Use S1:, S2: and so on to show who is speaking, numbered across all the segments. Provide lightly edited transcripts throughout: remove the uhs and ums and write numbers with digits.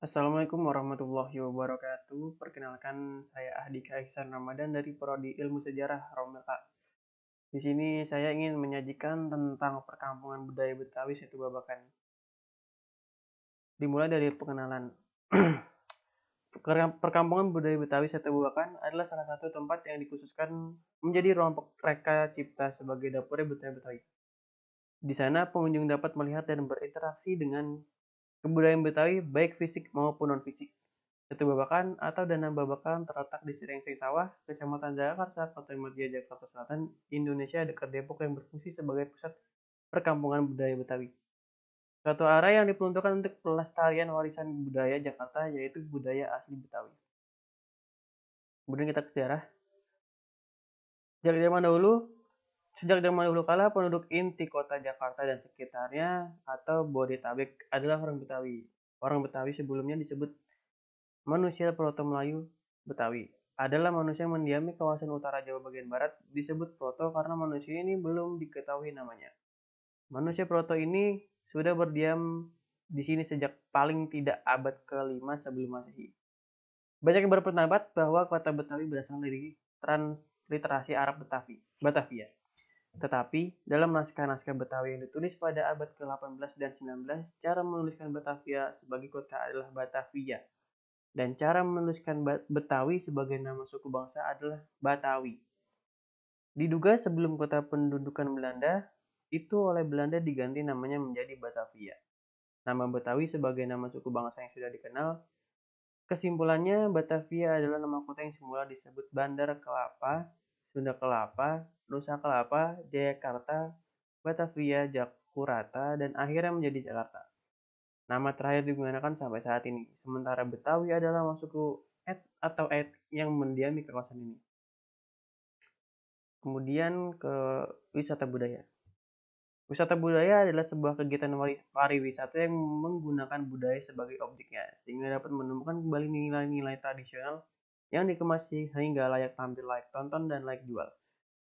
S1: Assalamualaikum warahmatullahi wabarakatuh. Perkenalkan, saya Ahdika Ihsan Ramadan dari Prodi Ilmu Sejarah Romeka. Di sini saya ingin menyajikan tentang perkampungan budaya Betawi Setu Babakan. Dimulai dari pengenalan. Perkampungan budaya Betawi Setu Babakan adalah salah satu tempat yang dikhususkan menjadi ruang reka cipta sebagai dapur budaya Betawi. Di sana pengunjung dapat melihat dan berinteraksi dengan kebudayaan Betawi baik fisik maupun non-fisik. Setu Babakan atau Danau Babakan terletak di Srengseng Sawah, Kecamatan Jagakarsa, Kota Madia, Jakarta Selatan, Indonesia dekat Depok yang berfungsi sebagai pusat perkampungan budaya Betawi. Suatu area yang diperuntukkan untuk pelestarian warisan budaya Jakarta yaitu budaya asli Betawi. Kemudian kita ke sejarah. Sejak zaman dahulu, sejak zaman dahulu kala penduduk inti kota Jakarta dan sekitarnya atau Bodetabek adalah orang Betawi. Orang Betawi sebelumnya disebut manusia Proto Melayu Betawi adalah manusia yang mendiami kawasan utara Jawa bagian barat disebut Proto karena manusia ini belum diketahui namanya. Manusia Proto ini sudah berdiam di sini sejak paling tidak abad ke-5 sebelum Masehi. Banyak yang berpendapat bahwa kota Betawi berasal dari transliterasi Arab Batavia. Tetapi, dalam naskah-naskah Betawi yang ditulis pada abad ke-18 dan 19, cara menuliskan Batavia sebagai kota adalah Batavia dan cara menuliskan Betawi sebagai nama suku bangsa adalah Batawi. Diduga sebelum kota pendudukan Belanda, itu oleh Belanda diganti namanya menjadi Batavia. Nama Betawi sebagai nama suku bangsa yang sudah dikenal. Kesimpulannya, Batavia adalah nama kota yang semula disebut Bandar Kelapa, Sunda Kelapa, Nusa Kelapa, Jayakarta, Batavia, Jakurata, dan akhirnya menjadi Jakarta. Nama terakhir digunakan sampai saat ini, sementara Betawi adalah suku atau yang mendiami kawasan ini. Kemudian ke wisata budaya. Wisata budaya adalah sebuah kegiatan pariwisata yang menggunakan budaya sebagai objeknya, sehingga dapat menemukan kembali nilai-nilai tradisional yang dikemas hingga layak tampil, layak tonton, dan layak jual.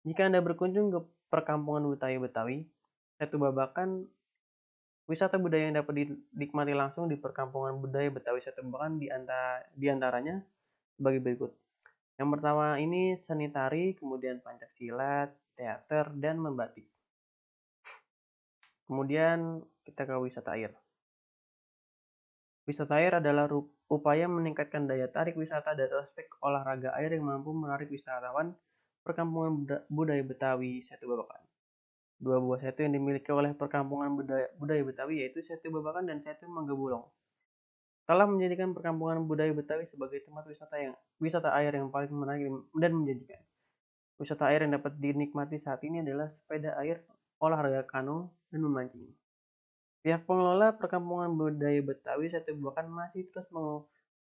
S1: Jika Anda berkunjung ke perkampungan Betawi, Setu Babakan, wisata budaya yang dapat dinikmati langsung di perkampungan budaya Betawi Setu Babakan di antaranya sebagai berikut. Yang pertama ini seni tari, kemudian pencaksilat, teater, dan membatik. Kemudian kita ke wisata air. Wisata air adalah upaya meningkatkan daya tarik wisata dari aspek olahraga air yang mampu menarik wisatawan perkampungan budaya Betawi Setu Babakan. Dua buah setu yang dimiliki oleh perkampungan budaya Betawi yaitu Setu Babakan dan Setu Manggabulong telah menjadikan perkampungan budaya Betawi sebagai tempat wisata air yang paling menarik dan menjanjikan. Wisata air yang dapat dinikmati saat ini adalah sepeda air, olahraga kano, dan memancing. Pihak pengelola perkampungan budaya Betawi Setu Babakan masih terus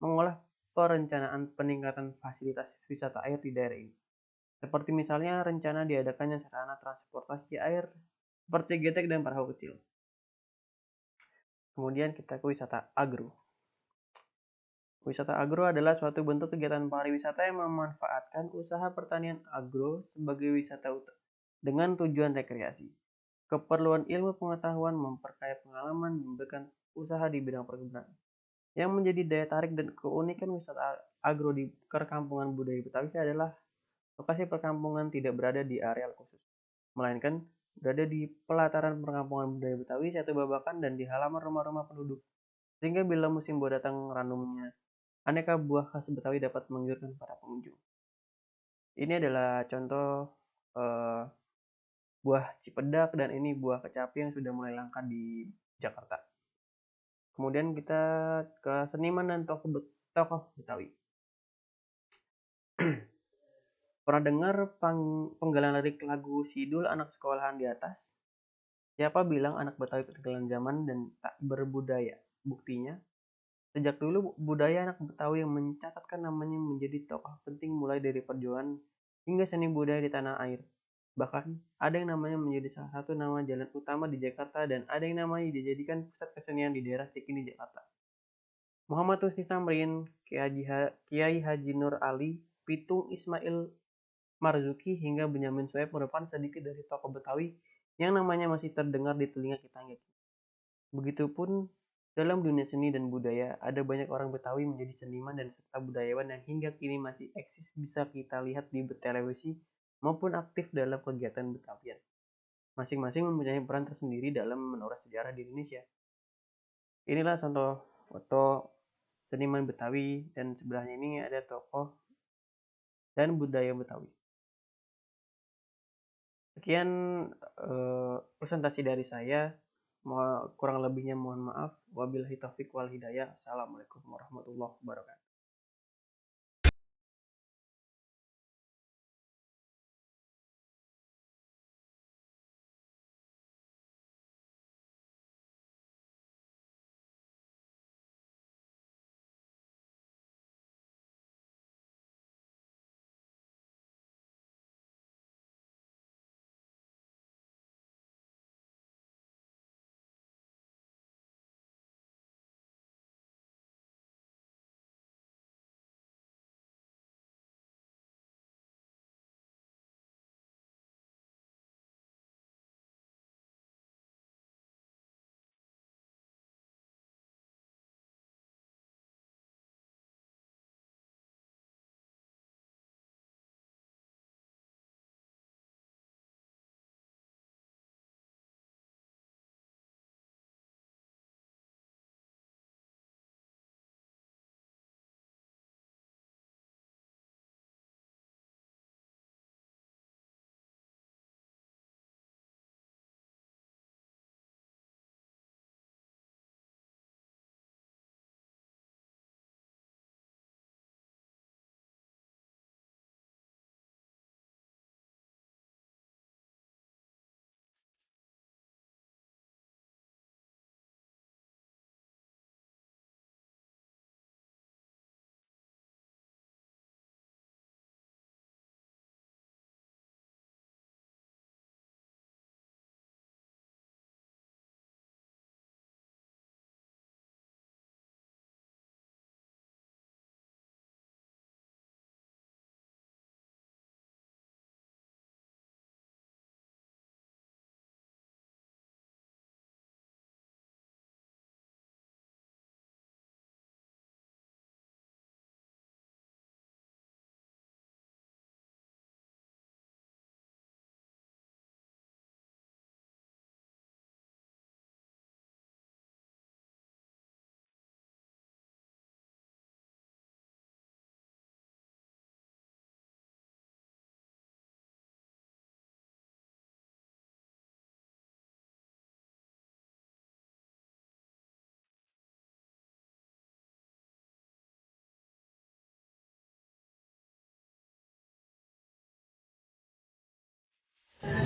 S1: mengolah perencanaan peningkatan fasilitas wisata air di daerah ini. Seperti misalnya rencana diadakannya sarana transportasi air seperti getek dan perahu kecil. Kemudian kita ke wisata agro. Wisata agro adalah suatu bentuk kegiatan pariwisata yang memanfaatkan usaha pertanian agro sebagai wisata dengan tujuan rekreasi. Keperluan ilmu pengetahuan, memperkaya pengalaman, memberikan usaha di bidang perkebunan. Yang menjadi daya tarik dan keunikan wisata agro di perkampungan budaya Betawi adalah lokasi perkampungan tidak berada di areal khusus, melainkan berada di pelataran perkampungan budaya Betawi, Setu Babakan, dan di halaman rumah-rumah penduduk. Sehingga bila musim buah datang ranumnya, aneka buah khas Betawi dapat menggiurkan para pengunjung. Ini adalah contoh eh, buah cipedak dan ini buah kecapi yang sudah mulai langka di Jakarta. Kemudian kita ke seniman dan tokoh Betawi. Pernah dengar penggalan lirik lagu Sidul anak sekolahan di atas? Siapa bilang anak Betawi ketinggalan zaman dan tak berbudaya? Buktinya, sejak dulu budaya anak Betawi yang mencatatkan namanya menjadi tokoh penting mulai dari perjuangan hingga seni budaya di tanah air. Bahkan, ada yang namanya menjadi salah satu nama jalan utama di Jakarta dan ada yang namanya dijadikan pusat kesenian di daerah Cikini, Jakarta. Muhammad Husni Tamrin, Kiai Haji Nur Ali, Pitung Ismail Marzuki, hingga Benyamin Sueb merupakan sedikit dari tokoh Betawi yang namanya masih terdengar di telinga kita hingga kini. Begitupun Dalam dunia seni dan budaya, ada banyak orang Betawi menjadi seniman dan serta budayawan yang hingga kini masih eksis bisa kita lihat di televisi maupun aktif dalam kegiatan Betawian. Masing-masing mempunyai peran tersendiri dalam menoreh sejarah di Indonesia. Inilah contoh foto seniman Betawi dan sebelahnya ini ada tokoh dan budaya Betawi. Sekian presentasi dari saya. Kurang lebihnya mohon maaf. Wabillahi taufik wal hidayah. Assalamualaikum warahmatullahi wabarakatuh.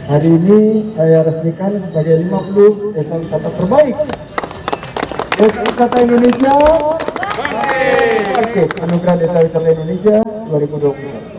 S2: Hari ini saya resmikan sebagai 50 desa wisata terbaik. Desa wisata Indonesia, Anugerah Desa Wisata Indonesia 2020.